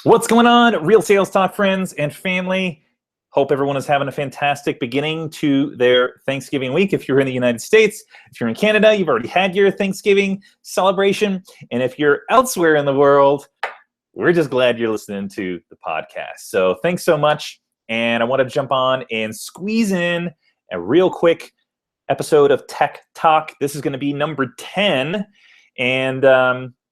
What's going on, Real Sales Talk friends and family? Hope everyone is having a fantastic beginning to their Thanksgiving week. If you're in the United States, if you're in Canada, you've already had your Thanksgiving celebration. And if you're elsewhere in the world, we're just glad you're listening to the podcast. So thanks so much. And I want to jump on and squeeze in a real quick episode of Tech Talk. This is going to be number 10. And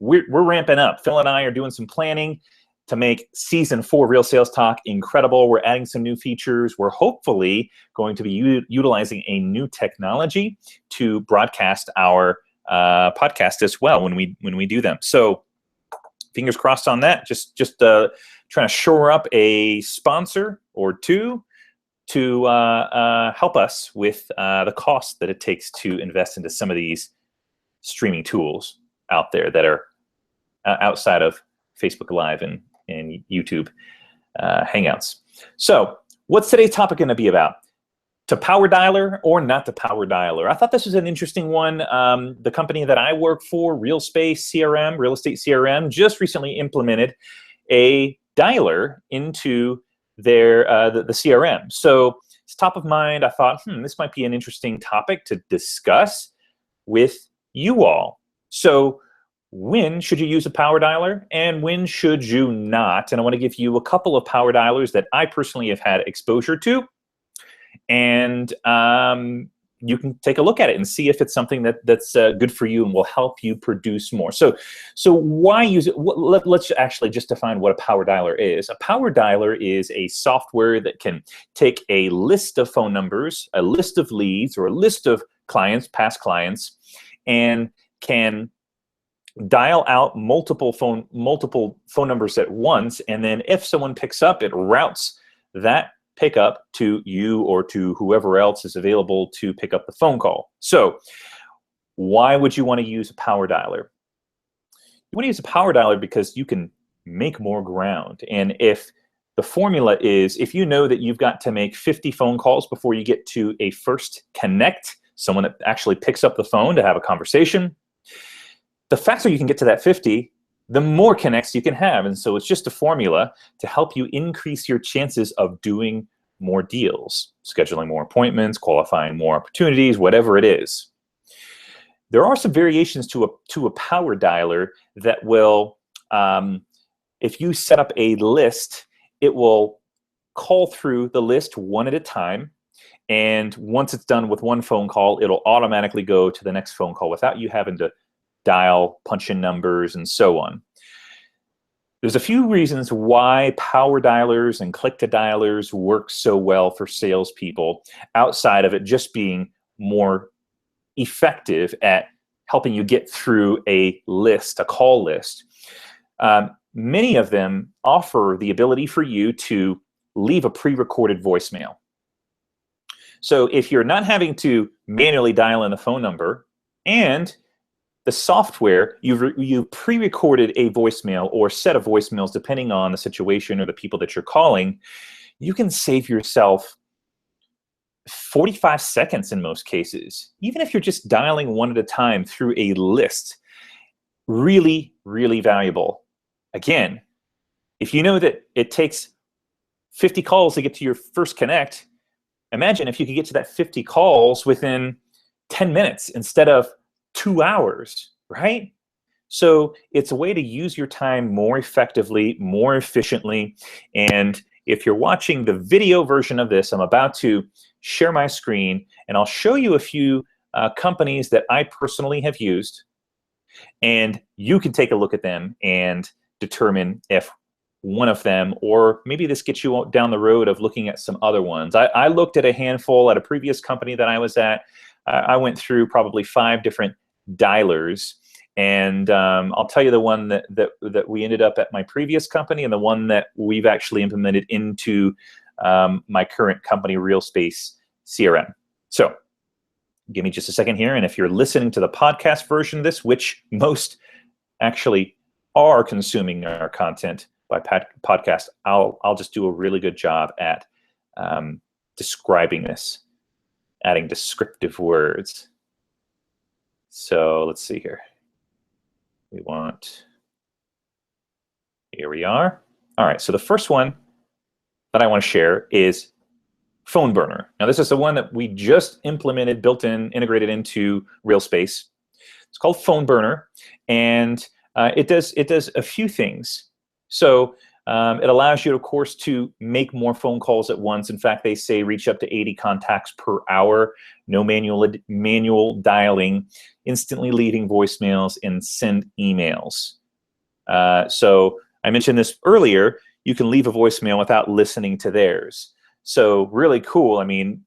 we're ramping up. Phil and I are doing some planning to make season 4 Real Sales Talk incredible. We're adding some new features. We're hopefully going to be utilizing a new technology to broadcast our podcast as well when we do them. So fingers crossed on that. Just trying to shore up a sponsor or two to help us with the cost that it takes to invest into some of these streaming tools out there that are outside of Facebook Live and YouTube Hangouts. So what's today's topic going to be about? To power dialer or not to power dialer? I thought this was an interesting one. The company that I work for, Real Estate CRM, just recently implemented a dialer into their the CRM. So it's top of mind. I thought, this might be an interesting topic to discuss with you all. So when should you use a power dialer and when should you not? And I want to give you a couple of power dialers that I personally have had exposure to. And you can take a look at it and see if it's something that's good for you and will help you produce more. So why use it? Let's actually just define what a power dialer is. A power dialer is a software that can take a list of phone numbers, a list of leads, or a list of clients, past clients, and can dial out multiple phone numbers at once, and then if someone picks up, it routes that pickup to you or to whoever else is available to pick up the phone call. So why would you want to use a power dialer? You want to use a power dialer because you can make more ground. And if the formula is, if you know that you've got to make 50 phone calls before you get to a first connect, someone that actually picks up the phone to have a conversation, the faster you can get to that 50, the more connects you can have. And so it's just a formula to help you increase your chances of doing more deals, scheduling more appointments, qualifying more opportunities, whatever it is. There are some variations to a power dialer that will, if you set up a list, it will call through the list one at a time. And once it's done with one phone call, it'll automatically go to the next phone call without you having to dial, punch in numbers, and so on. There's a few reasons why power dialers and click-to-dialers work so well for salespeople, outside of it just being more effective at helping you get through a list, a call list. Many of them offer the ability for you to leave a pre-recorded voicemail. So if you're not having to manually dial in the phone number, and the software, you've pre-recorded a voicemail or set of voicemails depending on the situation or the people that you're calling, you can save yourself 45 seconds in most cases, even if you're just dialing one at a time through a list. Really, really valuable. Again, if you know that it takes 50 calls to get to your first connect, imagine if you could get to that 50 calls within 10 minutes instead of 2 hours, right? So it's a way to use your time more effectively, more efficiently. And if you're watching the video version of this, I'm about to share my screen and I'll show you a few companies that I personally have used. And you can take a look at them and determine if one of them, or maybe this gets you down the road of looking at some other ones. I looked at a handful at a previous company that I was at. I went through probably 5 different dialers, and I'll tell you the one that we ended up at my previous company and the one that we've actually implemented into my current company, Real Space CRM. So give me just a second here, and if you're listening to the podcast version of this, which most actually are consuming our content by podcast, I'll just do a really good job at describing this, adding descriptive words. So let's see here. Here we are. All right, so the first one that I want to share is Phone Burner. Now, this is the one that we just implemented, built in, integrated into RealSpace. It's called Phone Burner, and it does a few things. So it allows you, of course, to make more phone calls at once. In fact, they say reach up to 80 contacts per hour, no manual dialing, instantly leaving voicemails, and send emails. So I mentioned this earlier. You can leave a voicemail without listening to theirs. So really cool. I mean,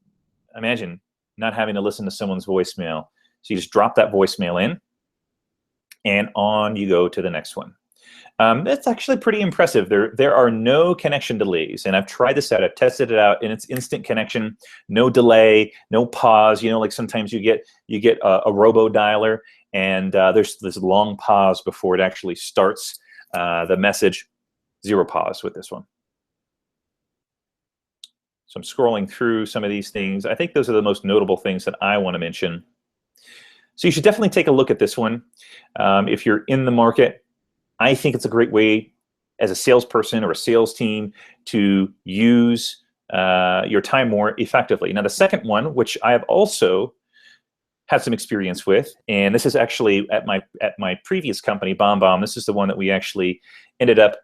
imagine not having to listen to someone's voicemail. So you just drop that voicemail in, and on you go to the next one. That's actually pretty impressive. There are no connection delays, and I've tried this out. I've tested it out, and it's instant connection, no delay, no pause. You know, like sometimes you get a robo dialer, and there's this long pause before it actually starts the message. Zero pause with this one. So I'm scrolling through some of these things. I think those are the most notable things that I want to mention. So you should definitely take a look at this one if you're in the market. I think it's a great way as a salesperson or a sales team to use your time more effectively. Now, the second one, which I have also had some experience with, and this is actually at my previous company, BombBomb. This is the one that we actually ended up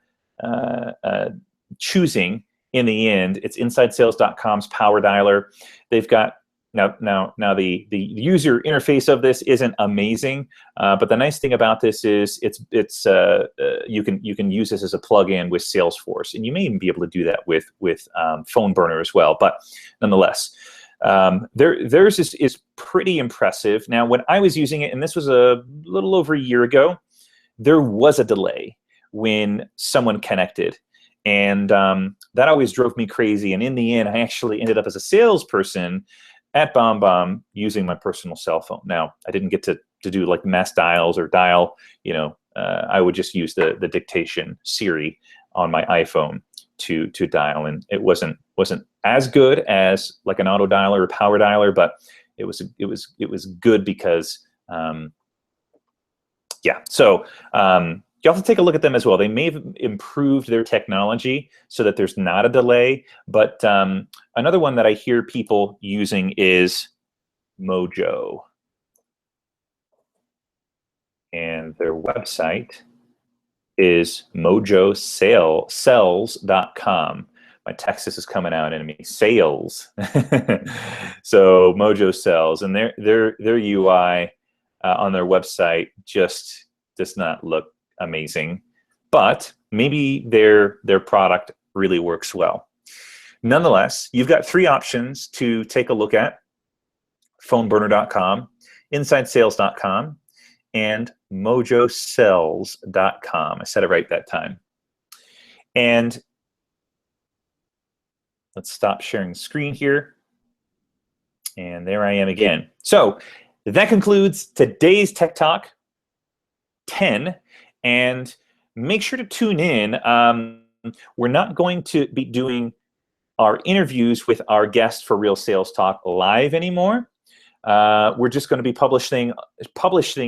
choosing in the end. It's InsideSales.com's Power Dialer. They've got now the user interface of this isn't amazing, but the nice thing about this is you can use this as a plug-in with Salesforce, and you may even be able to do that with Phone Burner as well. But nonetheless, theirs is pretty impressive. Now, when I was using it, and this was a little over a year ago, there was a delay when someone connected. And that always drove me crazy. And in the end, I actually ended up as a salesperson at BombBomb using my personal cell phone. Now, I didn't get to do like mass dials or dial. You know, I would just use the dictation Siri on my iPhone to dial, and it wasn't as good as like an auto dialer or power dialer, but it was good because yeah. So you have to take a look at them as well. They may have improved their technology so that there's not a delay. But another one that I hear people using is Mojo. And their website is mojosells.com. My Texas is coming out in me. Sales. So Mojo Sells, and their UI on their website just does not look amazing, but maybe their product really works well. Nonetheless, you've got three options to take a look at: phoneburner.com, insidesales.com, and mojosells.com. I said it right that time. And let's stop sharing the screen here. And there I am again. So that concludes today's Tech Talk 10. And make sure to tune in. We're not going to be doing our interviews with our guests for Real Sales Talk live anymore. We're just going to be publishing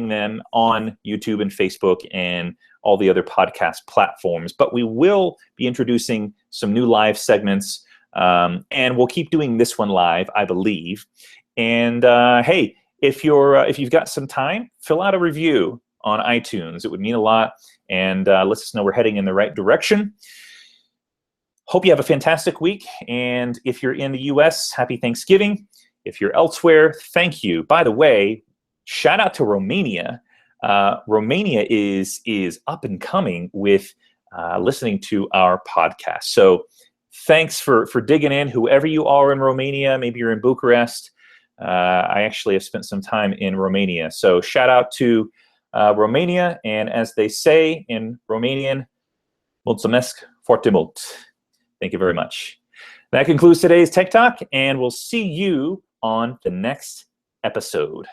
them on YouTube and Facebook and all the other podcast platforms. But we will be introducing some new live segments, and we'll keep doing this one live, I believe. And hey, if you've got some time, fill out a review on iTunes. It would mean a lot, and lets us know we're heading in the right direction. Hope you have a fantastic week, and if you're in the US, happy Thanksgiving. If you're elsewhere, thank you. By the way, shout out to Romania. Romania is up and coming with listening to our podcast. So thanks for digging in, whoever you are in Romania. Maybe you're in Bucharest. I actually have spent some time in Romania. So shout out to Romania, and as they say in Romanian, mulțumesc foarte mult. Thank you very much. That concludes today's Tech Talk, and we'll see you on the next episode.